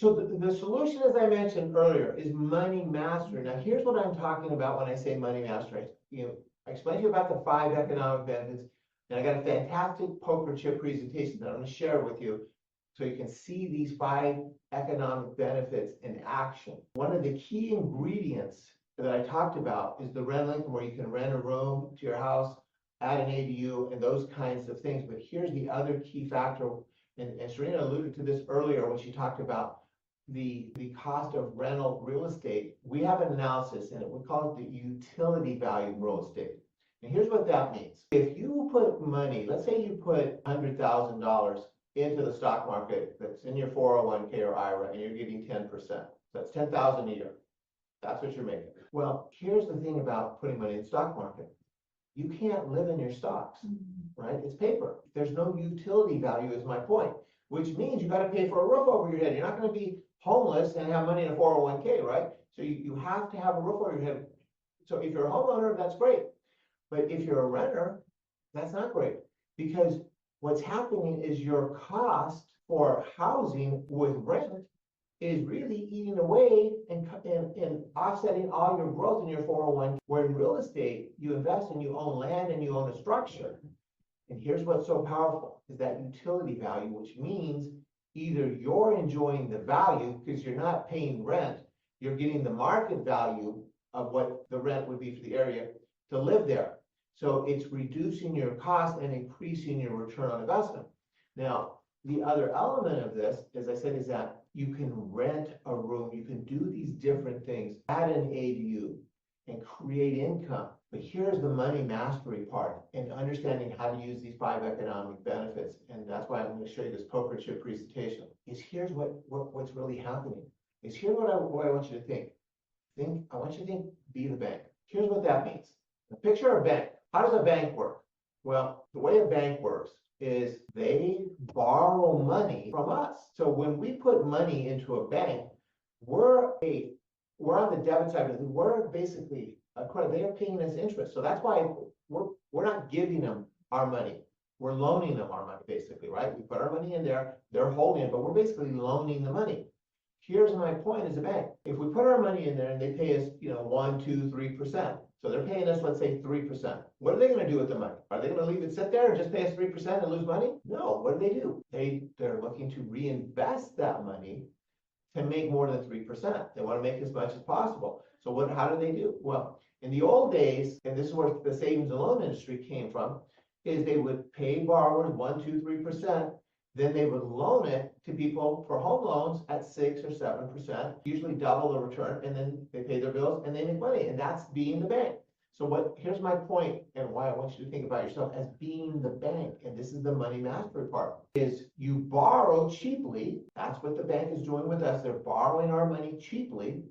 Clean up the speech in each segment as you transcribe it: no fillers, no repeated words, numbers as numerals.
So the solution, as I mentioned earlier, is money mastery. Now, here's what I'm talking about when I say money mastery. I explained to you about the 5 economic benefits, and I got a fantastic poker chip presentation that I'm going to share with you so you can see these 5 economic benefits in action. One of the key ingredients that I talked about is the rental income, where you can rent a room to your house, add an ADU, and those kinds of things. But here's the other key factor, and Serena alluded to this earlier when she talked about the cost of rental real estate. We have an analysis, and we call it the utility value of real estate. And here's what that means. If you put money, let's say you put $100,000 into the stock market that's in your 401k or IRA, and you're getting 10%. That's $10,000 a year. That's what you're making. Well, here's the thing about putting money in the stock market. You can't live in your stocks, right? It's paper. There's no utility value, is my point, which means you got to pay for a roof over your head. You're not going to be homeless and have money in a 401k, right? So you have to have a roof over your head. So if you're a homeowner, that's great. But if you're a renter, that's not great, because what's happening is your cost for housing with rent is really eating away and offsetting all your growth in your 401. Where in real estate, you invest and you own land and you own a structure. And here's what's so powerful is that utility value, which means either you're enjoying the value because you're not paying rent, you're getting the market value of what the rent would be for the area to live there. So it's reducing your cost and increasing your return on investment. Now, the other element of this, as I said, is that you can rent a room, you can do these different things, add an ADU, and create income. But here's the money mastery part, and understanding how to use these 5 economic benefits. And that's why I'm going to show you this poker chip presentation. Here's what's really happening. Here's what I want you to think. I want you to think, be the bank. Here's what that means. Picture a bank. How does a bank work? Well, the way a bank works is they borrow money from us. So when we put money into a bank, we're on the debit side, but we're basically a credit. They are paying us interest. So that's why we're not giving them our money. We're loaning them our money, basically, right? We put our money in there, they're holding it, but we're basically loaning the money. Here's my point as a bank. If we put our money in there and they pay us, 1, 2, 3%. So they're paying us, let's say 3%. What are they going to do with the money? Are they going to leave it sit there and just pay us 3% and lose money? No. What do? They're looking to reinvest that money to make more than 3%. They want to make as much as possible. So how do they do? Well, in the old days, and this is where the savings and loan industry came from, is they would pay borrowers 1, 2, 3%. Then they would loan it to people for home loans at 6 or 7%, usually double the return, and then they pay their bills and they make money. And that's being the bank. So here's my point, and why I want you to think about yourself as being the bank. And this is the money mastery part, is you borrow cheaply. That's what the bank is doing with us. They're borrowing our money cheaply,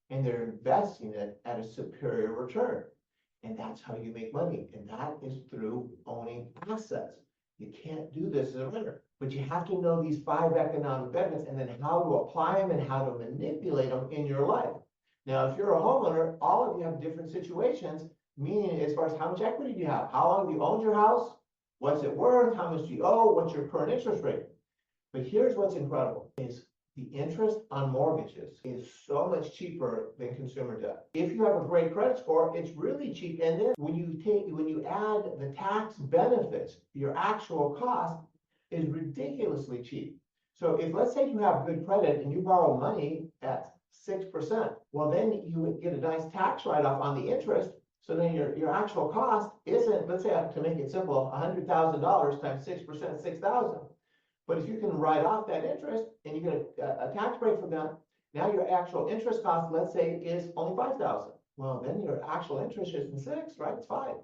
and they're investing it at a superior return. And that's how you make money. And that is through owning assets. You can't do this as a renter, but you have to know these 5 economic benefits and then how to apply them and how to manipulate them in your life. Now, if you're a homeowner, all of you have different situations, meaning as far as how much equity do you have? How long have you owned your house? What's it worth? How much do you owe? What's your current interest rate? But here's what's incredible is the interest on mortgages is so much cheaper than consumer debt. If you have a great credit score, it's really cheap. And then when you add the tax benefits, your actual cost is ridiculously cheap. So if, let's say, you have good credit and you borrow money at 6%, well, then you would get a nice tax write-off on the interest. So then your actual cost isn't, let's say, to make it simple, $100,000 times 6%, $6,000. But if you can write off that interest and you get a tax break from that, now your actual interest cost, let's say, is only $5,000. Well, then your actual interest isn't 6, right? It's 5.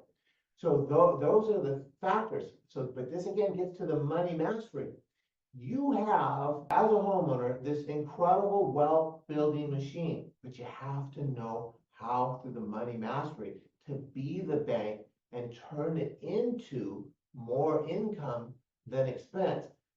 So those are the factors. But this again gets to the money mastery. You have, as a homeowner, this incredible wealth building machine, but you have to know how, through the money mastery, to be the bank and turn it into more income than expense